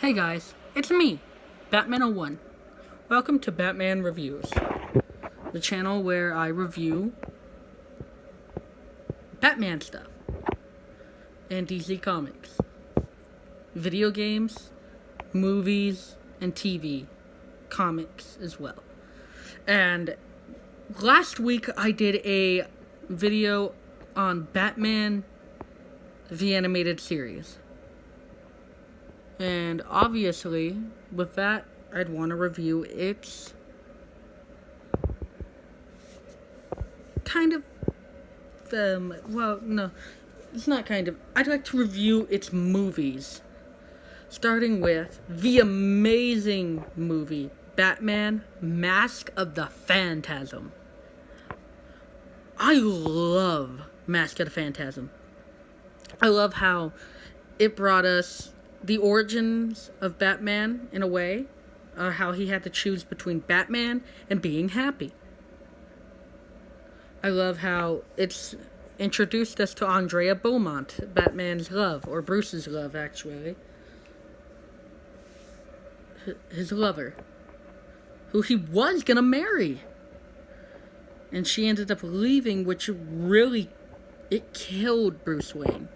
Hey guys, it's me, Batman01. Welcome to Batman Reviews, the channel where I review Batman stuff and DC Comics, video games, movies, and TV, comics as well. And last week I did a video on Batman, the animated series. And obviously, with that, I'd want to review its kind of, well, no, it's not kind of. I'd like to review its movies. Starting with the amazing movie, Batman, Mask of the Phantasm. I love Mask of the Phantasm. I love how it brought us the origins of Batman, in a way, how he had to choose between Batman and being happy. I love how it's introduced us to Andrea Beaumont, Batman's love, or Bruce's love, actually. His lover, who he was gonna marry. And she ended up leaving, which really, it killed Bruce Wayne.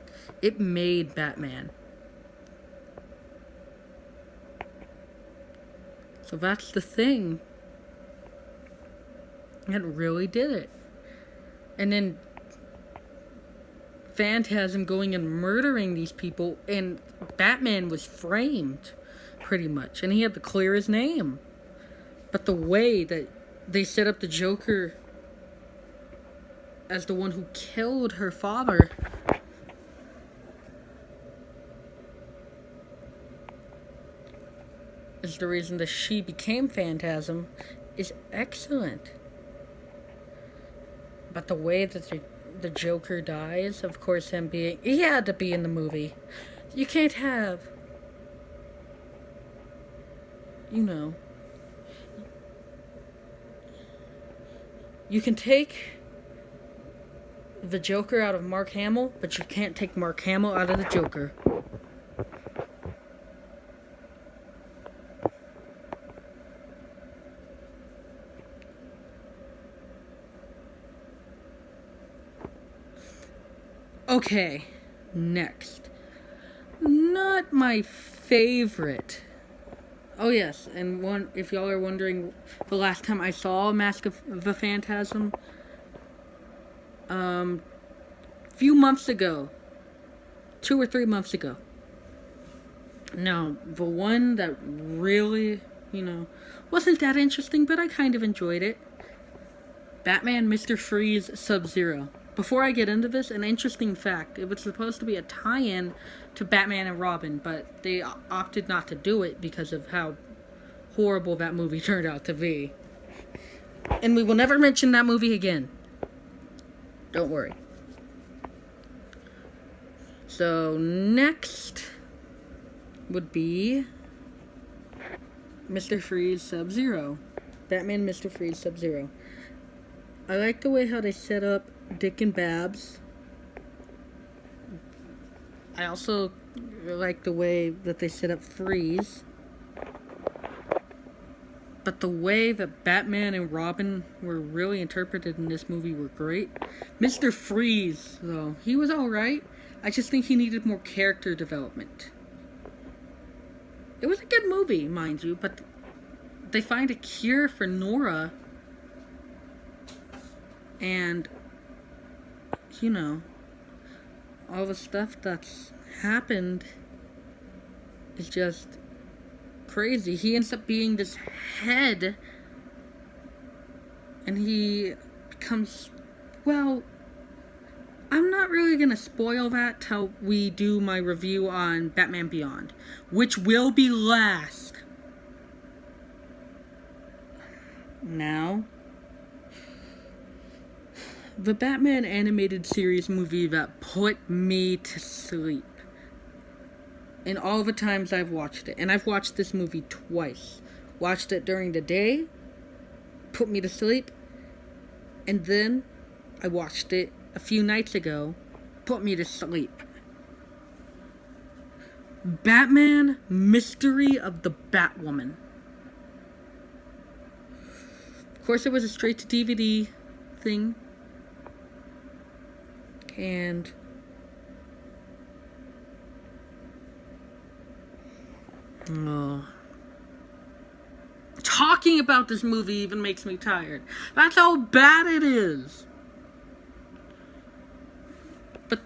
It made Batman. So that's the thing. It really did it. And then Phantasm going and murdering these people, and Batman was framed, pretty much. And he had to clear his name. But the way that they set up the Joker as the one who killed her father, is the reason that she became Phantasm, is excellent. But the way that the Joker dies, of course, he had to be in the movie. You can't have, you can take the Joker out of Mark Hamill, but you can't take Mark Hamill out of the Joker. Okay, next. Not my favorite. Oh yes, and if y'all are wondering, the last time I saw Mask of the Phantasm, few months ago, 2 or 3 months ago. Now, the one that really, wasn't that interesting, but I kind of enjoyed it. Batman, Mr. Freeze, Sub-Zero. Before I get into this, an interesting fact. It was supposed to be a tie-in to Batman and Robin, but they opted not to do it because of how horrible that movie turned out to be. And we will never mention that movie again. Don't worry. So, next would be Mr. Freeze, Sub-Zero. Batman, Mr. Freeze, Sub-Zero. I like the way how they set up Dick and Babs. I also like the way that they set up Freeze. But the way that Batman and Robin were really interpreted in this movie were great. Mr. Freeze, though, he was alright. I just think he needed more character development. It was a good movie, mind you, but they find a cure for Nora. And all the stuff that's happened is just crazy. He ends up being this head, and he becomes, well, I'm not really gonna spoil that till we do my review on Batman Beyond, which will be last. Now, the Batman animated series movie that put me to sleep. In all the times I've watched it. And I've watched this movie twice. Watched it during the day. Put me to sleep. And then I watched it a few nights ago. Put me to sleep. Batman Mystery of the Batwoman. Of course, it was a straight to DVD thing. And talking about this movie even makes me tired. That's how bad it is. But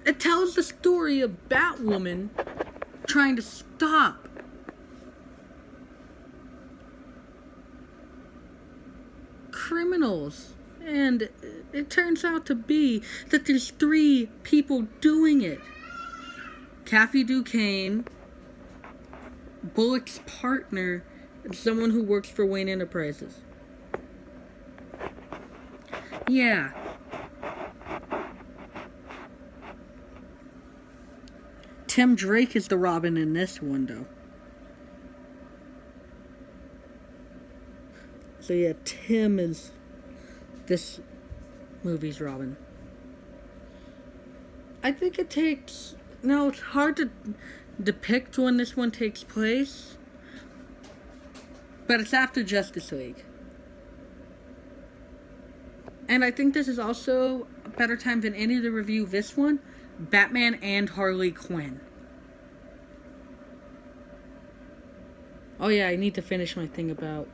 it tells the story of Batwoman trying to stop criminals. And it turns out to be that there's 3 people doing it. Kathy Duquesne, Bullock's partner, and someone who works for Wayne Enterprises. Yeah. Tim Drake is the Robin in this one, though. So yeah, Tim is this movie's Robin. I think it takes... No, it's hard to depict when this one takes place. But it's after Justice League. And I think this is also a better time than any to review this one. Batman and Harley Quinn. Oh yeah, I need to finish my thing about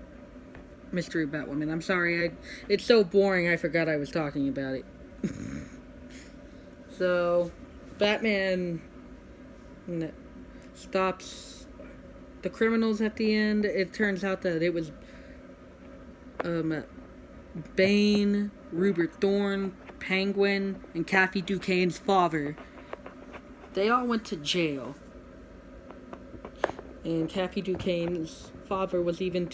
Mystery Batwoman. I'm sorry, it's so boring I forgot I was talking about it. So, Batman stops the criminals at the end. It turns out that it was Bane, Rupert Thorne, Penguin, and Kathy Duquesne's father. They all went to jail. And Kathy Duquesne's father was even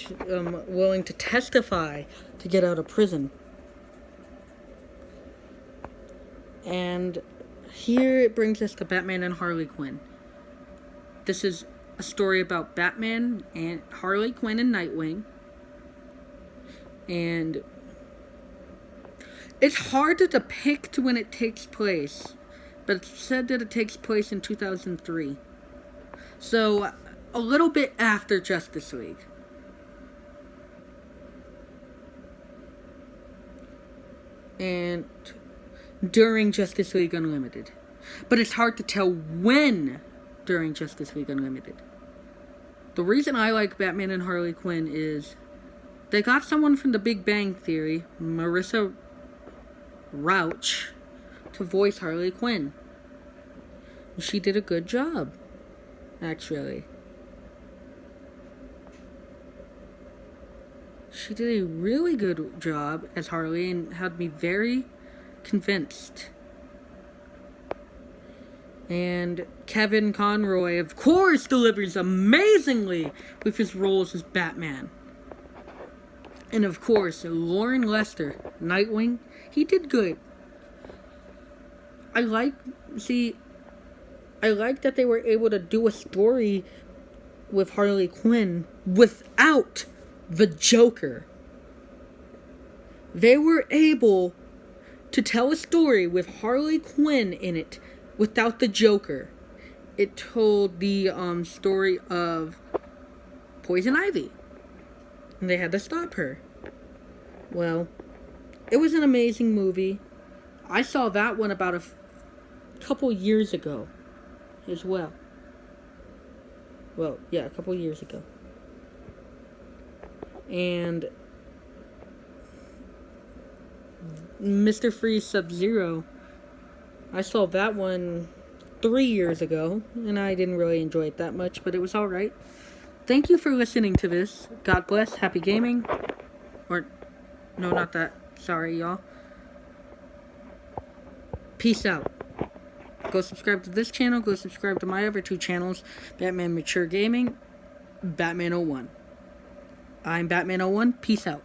willing to testify to get out of prison. And here it brings us to Batman and Harley Quinn. This is a story about Batman and Harley Quinn and Nightwing. And it's hard to depict when it takes place, but it's said that it takes place in 2003. So, a little bit after Justice League. And during Justice League Unlimited. But it's hard to tell when during Justice League Unlimited. The reason I like Batman and Harley Quinn is they got someone from The Big Bang Theory, Marissa Rauch, to voice Harley Quinn. She did a good job, actually. She did a really good job as Harley and had me very convinced. And Kevin Conroy, of course, delivers amazingly with his roles as Batman. And of course, Lauren Lester, Nightwing, he did good. I like that they were able to do a story with Harley Quinn without the Joker. They were able to tell a story with Harley Quinn in it without the Joker. It told the story of Poison Ivy. And they had to stop her. Well, it was an amazing movie. I saw that one about a couple years ago as well. Well, yeah, a couple years ago. And Mr. Freeze Sub-Zero, I saw that one 3 years ago, and I didn't really enjoy it that much, but it was alright. Thank you for listening to this. God bless. Happy gaming. Or, no, not that. Sorry, y'all. Peace out. Go subscribe to this channel. Go subscribe to my other 2 channels. Batman Mature Gaming. Batman 01. I'm Batman 01. Peace out.